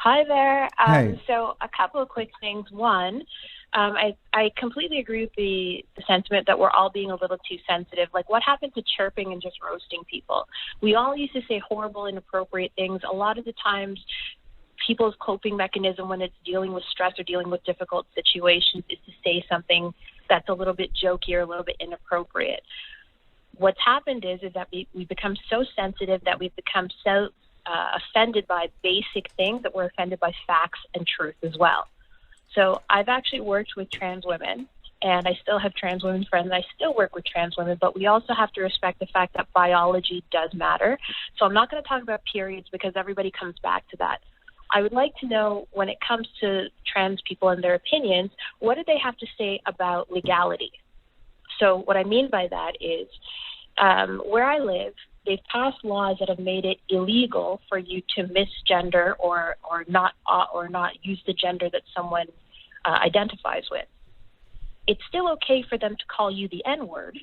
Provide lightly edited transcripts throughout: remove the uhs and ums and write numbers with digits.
Hi there. Hey. So a couple of quick things. One, I completely agree with the sentiment that we're all being a little too sensitive. Like, what happened to chirping and just roasting people? We all used to say horrible, inappropriate things. A lot of the times, people's coping mechanism when it's dealing with stress or dealing with difficult situations is to say something that's a little bit jokey or a little bit inappropriate. What's happened is that we become so sensitive that we've become so offended by basic things that we're offended by facts and truth as well. So I've actually worked with trans women, and I still have trans women friends. I still work with trans women, but we also have to respect the fact that biology does matter. So I'm not going to talk about periods because everybody comes back to that. I would like to know, when it comes to trans people and their opinions, what do they have to say about legality? So what I mean by that is, where I live, they've passed laws that have made it illegal for you to misgender or not use the gender that someone identifies with. It's still okay for them to call you the N-word,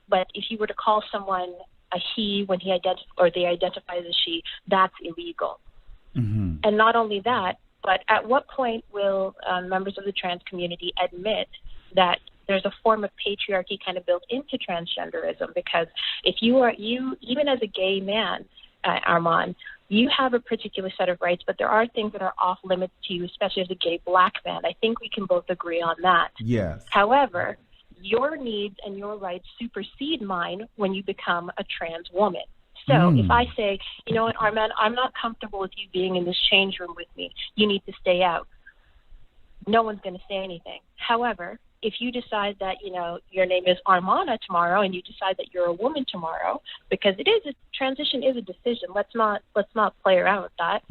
but if you were to call someone a he when they identify as a she, that's illegal. Mm-hmm. And not only that, but at what point will members of the trans community admit that there's a form of patriarchy kind of built into transgenderism? Because if even as a gay man, Armon, you have a particular set of rights, but there are things that are off limits to you, especially as a gay black man. I think we can both agree on that. Yes. However, your needs and your rights supersede mine when you become a trans woman. So if I say, you know what, Armon, I'm not comfortable with you being in this change room with me, you need to stay out, no one's going to say anything. However, if you decide that, your name is Armana tomorrow and you decide that you're a woman tomorrow, because transition is a decision, let's not play around with that,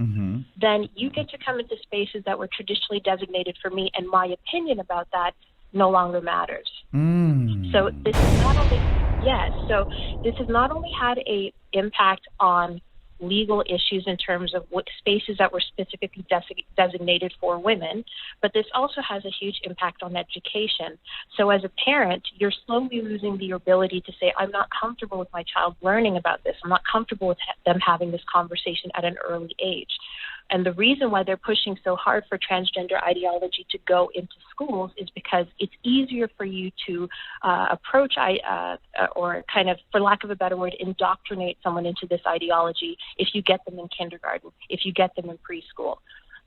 then you get to come into spaces that were traditionally designated for me, and my opinion about that no longer matters. So this has not only had a impact on legal issues in terms of what spaces that were specifically designated for women, but this also has a huge impact on education. So as a parent, you're slowly losing the ability to say, I'm not comfortable with my child learning about this. I'm not comfortable with them having this conversation at an early age. And the reason why they're pushing so hard for transgender ideology to go into schools is because it's easier for you to approach or kind of, for lack of a better word, indoctrinate someone into this ideology if you get them in kindergarten, if you get them in preschool.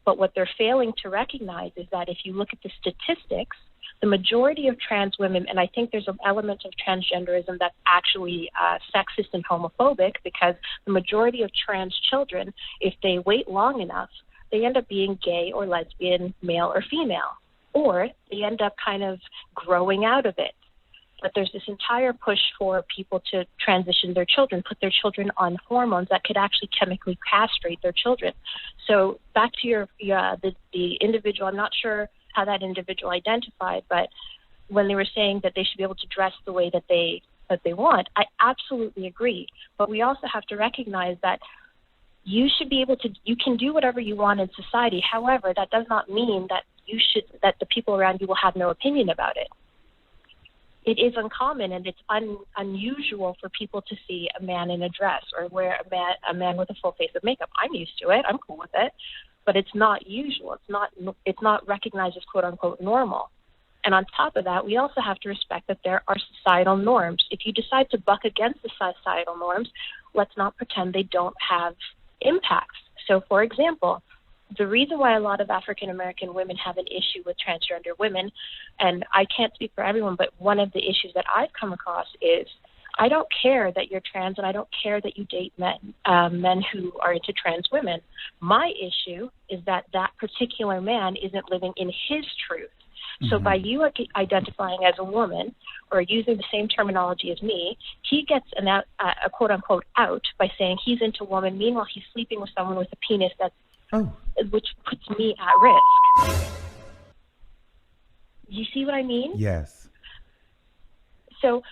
But what they're failing to recognize is that if you look at the statistics, the majority of trans women, and I think there's an element of transgenderism that's actually sexist and homophobic, because the majority of trans children, if they wait long enough, they end up being gay or lesbian, male or female, or they end up kind of growing out of it. But there's this entire push for people to transition their children, put their children on hormones that could actually chemically castrate their children. So back to the individual, I'm not sure how that individual identified, but when they were saying that they should be able to dress the way that they want, I absolutely agree. But we also have to recognize that you can do whatever you want in society. However, that does not mean that that the people around you will have no opinion about it. It is uncommon and it's unusual for people to see a man in a dress or wear a man with a full face of makeup. I'm used to it. I'm cool with it. But it's not usual. It's not recognized as quote unquote normal. And on top of that, we also have to respect that there are societal norms. If you decide to buck against the societal norms, let's not pretend they don't have impacts. So for example, the reason why a lot of African American women have an issue with transgender women, and I can't speak for everyone, but one of the issues that I've come across is, I don't care that you're trans and I don't care that you date men who are into trans women. My issue is that particular man isn't living in his truth. So by you identifying as a woman or using the same terminology as me, he gets a quote unquote out by saying he's into woman. Meanwhile, he's sleeping with someone with a penis which puts me at risk. You see what I mean? Yes. So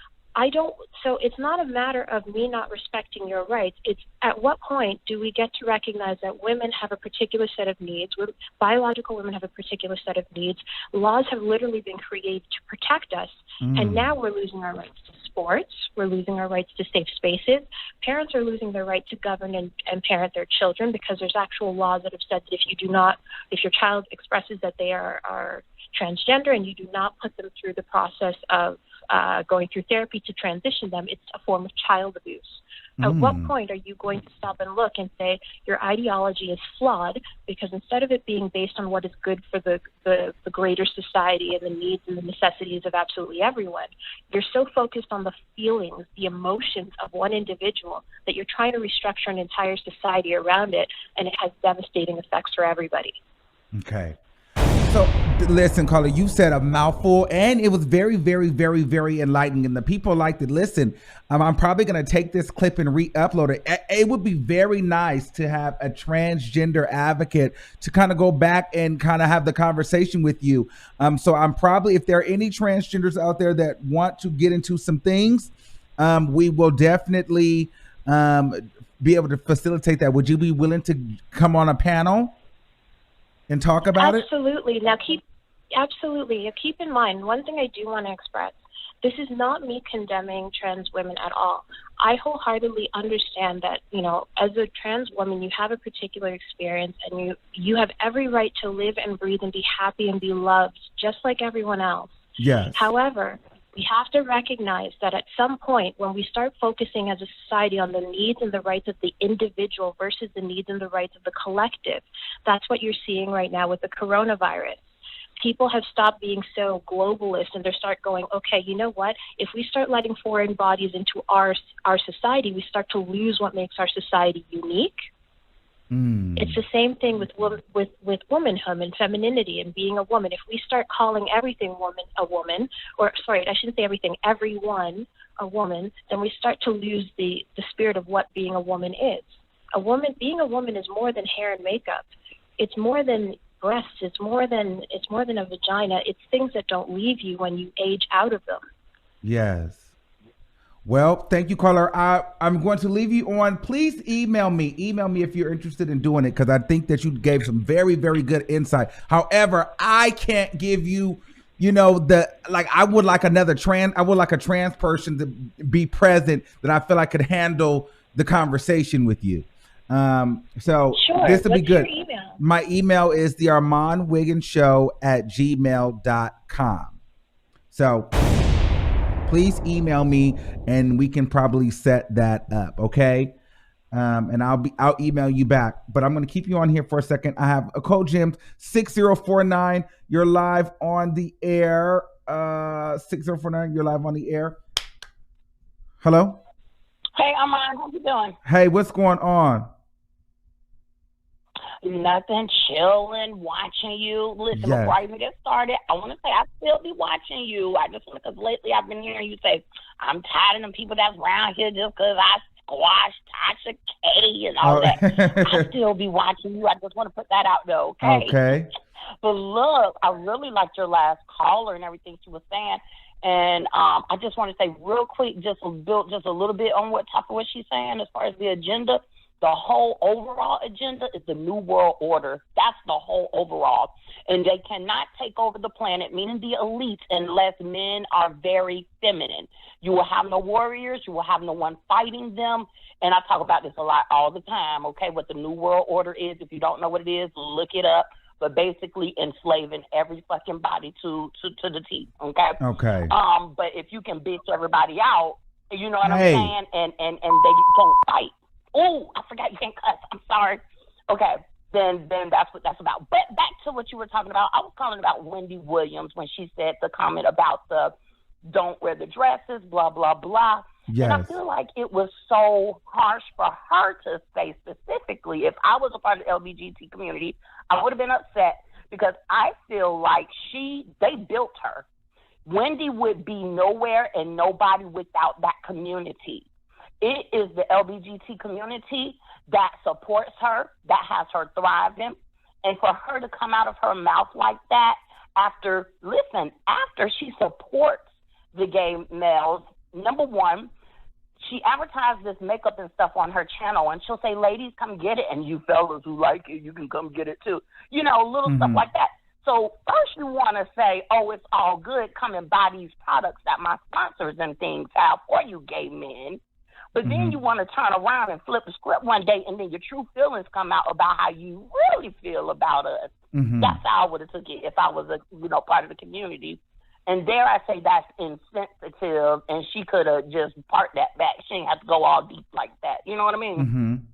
So it's not a matter of me not respecting your rights. It's at what point do we get to recognize that women have a particular set of needs, biological women have a particular set of needs. Laws have literally been created to protect us, and now we're losing our rights to sports, we're losing our rights to safe spaces. Parents are losing their right to govern and parent their children because there's actual laws that have said that if your child expresses that they are transgender and you do not put them through the process of going through therapy to transition them, it's a form of child abuse. At what point are you going to stop and look and say your ideology is flawed because instead of it being based on what is good for the greater society and the needs and the necessities of absolutely everyone, you're so focused on the feelings, the emotions of one individual that you're trying to restructure an entire society around it, and it has devastating effects for everybody. Okay. So listen, caller, you said a mouthful, and it was very, very, very, very enlightening. And the people liked it. Listen, I'm probably going to take this clip and re-upload it. It would be very nice to have a transgender advocate to kind of go back and kind of have the conversation with you. So I'm probably, if there are any transgenders out there that want to get into some things, we will definitely be able to facilitate that. Would you be willing to come on a panel and talk about it? Absolutely. Now keep in mind, one thing I do want to express, this is not me condemning trans women at all. I wholeheartedly understand that, as a trans woman, you have a particular experience and you have every right to live and breathe and be happy and be loved just like everyone else. Yes. However, we have to recognize that at some point when we start focusing as a society on the needs and the rights of the individual versus the needs and the rights of the collective, that's what you're seeing right now with the coronavirus. People have stopped being so globalist and they start going, okay, you know what? If we start letting foreign bodies into our society, we start to lose what makes our society unique. It's the same thing with womanhood and femininity and being a woman. If we start calling everything everyone a woman, then we start to lose the spirit of what being a woman is. Being a woman is more than hair and makeup. It's more than breasts. It's more than a vagina. It's things that don't leave you when you age out of them. Yes. Well, thank you, caller. I'm going to leave you on. Please email me. Email me if you're interested in doing it, because I think that you gave some very, very good insight. However, I can't give you, I would like a trans person to be present that I feel I could handle the conversation with you. So sure. This will be good. Your email? My email is the Armon Wiggins Show @gmail.com. So please email me and we can probably set that up. Okay. And I'll email you back, but I'm going to keep you on here for a second. I have a code Jim 6049. You're live on the air. 6049. You're live on the air. Hello. Hey, Armon, how you doing? Hey, what's going on? Nothing, chilling, watching you. Listen, Before I even get started, I want to say I still be watching you. I just want to, because lately I've been hearing you say, I'm tired of them people that's around here just because I squashed Tasha K and all that. I still be watching you. I just want to put that out there, okay? Okay. But look, I really liked your last caller and everything she was saying. And I just want to say real quick, just a little bit on what she's saying as far as the agenda. The whole overall agenda is the New World Order. That's the whole overall. And they cannot take over the planet, meaning the elites, unless men are very feminine. You will have no warriors. You will have no one fighting them. And I talk about this a lot all the time, okay, what the New World Order is. If you don't know what it is, look it up. But basically enslaving every fucking body to the teeth, okay? Okay. But if you can bitch everybody out, you know what I'm saying, and they don't fight. Oh, I forgot you can't cuss. I'm sorry. Okay, then that's what that's about. But back to what you were talking about. I was calling about Wendy Williams when she said the comment about the don't wear the dresses, blah, blah, blah. Yes. And I feel like it was so harsh for her to say specifically. If I was a part of the LGBT community, I would have been upset because I feel like they built her. Wendy would be nowhere and nobody without that community. It is the LGBT community that supports her, that has her thriving. And for her to come out of her mouth like that after she supports the gay males, number one, she advertised this makeup and stuff on her channel, and she'll say, ladies, come get it, and you fellas who like it, you can come get it too. You know, little stuff like that. So first you want to say, oh, it's all good, come and buy these products that my sponsors and things have for you gay men. But then you want to turn around and flip the script one day, and then your true feelings come out about how you really feel about us. That's how I would have took it if I was a part of the community. And dare I say that's insensitive, and she could have just parked that back. She didn't have to go all deep like that. You know what I mean?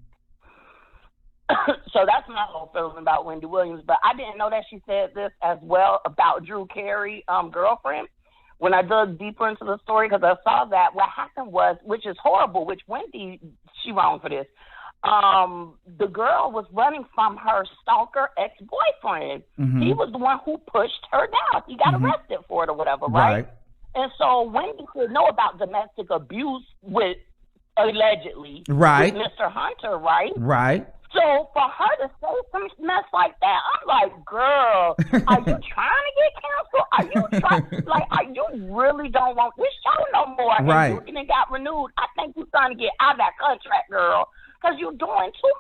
So that's my whole feeling about Wendy Williams. But I didn't know that she said this as well about Drew Carey, girlfriend. When I dug deeper into the story, because I saw that what happened was, which is horrible, which Wendy, she wrong for this. The girl was running from her stalker ex-boyfriend. He was the one who pushed her down. He got arrested for it or whatever, right? And so Wendy should know about domestic abuse with, allegedly, with Mr. Hunter, right? Right. So for her to say some mess like that, I'm like, girl, are you trying to get canceled? Are you trying, are you really don't want this show no more? Right. And you got renewed. I think you're trying to get out of that contract, girl, because you're doing too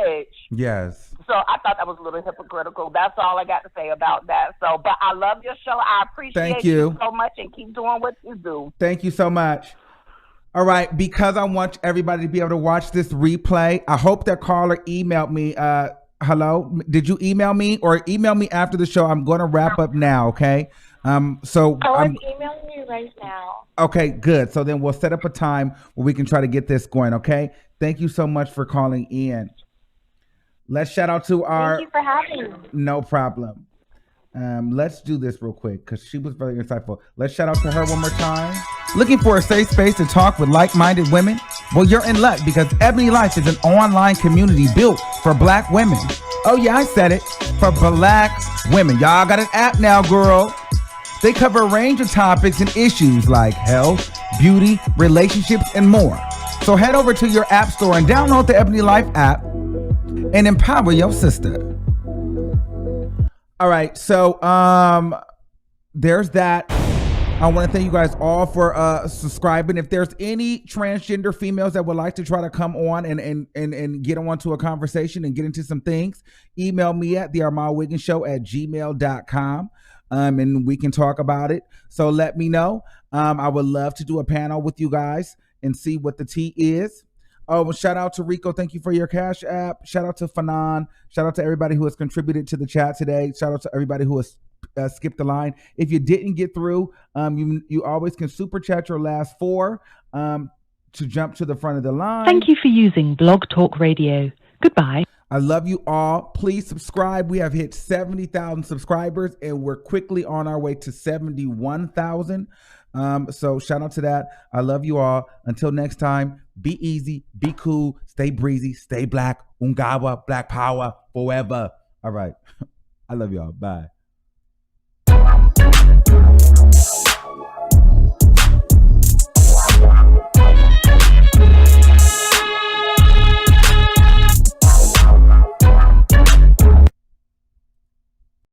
much. Yes. So I thought that was a little hypocritical. That's all I got to say about that. So, but I love your show. I appreciate you so much, and keep doing what you do. Thank you so much. All right, because I want everybody to be able to watch this replay, I hope that caller emailed me. Hello, did you email me, or email me after the show? I'm going to wrap up now, okay? I'm emailing you right now. Okay, good. So then we'll set up a time where we can try to get this going, okay? Thank you so much for calling in. Let's shout out to our... Thank you for having me. No problem. Let's do this real quick because she was very insightful. Let's shout out to her one more time. Looking for a safe space to talk with like-minded women? Well, you're in luck because Ebony Life is an online community built for Black women. Oh yeah, I said it. For Black women. Y'all got an app now, girl. They cover a range of topics and issues like health, beauty, relationships, and more. So head over to your app store and download the Ebony Life app and empower your sister. All right, so there's that. I want to thank you guys all for subscribing. If there's any transgender females that would like to try to come on and get on to a conversation and get into some things, email me at thearmonwigginsshow@gmail.com. And we can talk about it. So let me know. I would love to do a panel with you guys and see what the tea is. Oh, well, shout out to Rico. Thank you for your Cash App. Shout out to Fanon. Shout out to everybody who has contributed to the chat today. Shout out to everybody who has skipped the line. If you didn't get through, you always can super chat your last four to jump to the front of the line. Thank you for using Blog Talk Radio. Goodbye. I love you all. Please subscribe. We have hit 70,000 subscribers, and we're quickly on our way to 71,000. So shout out to that. I love you all. Until next time, be easy, be cool, stay breezy, stay black. Ungawa, Black Power forever. All right. I love y'all. Bye.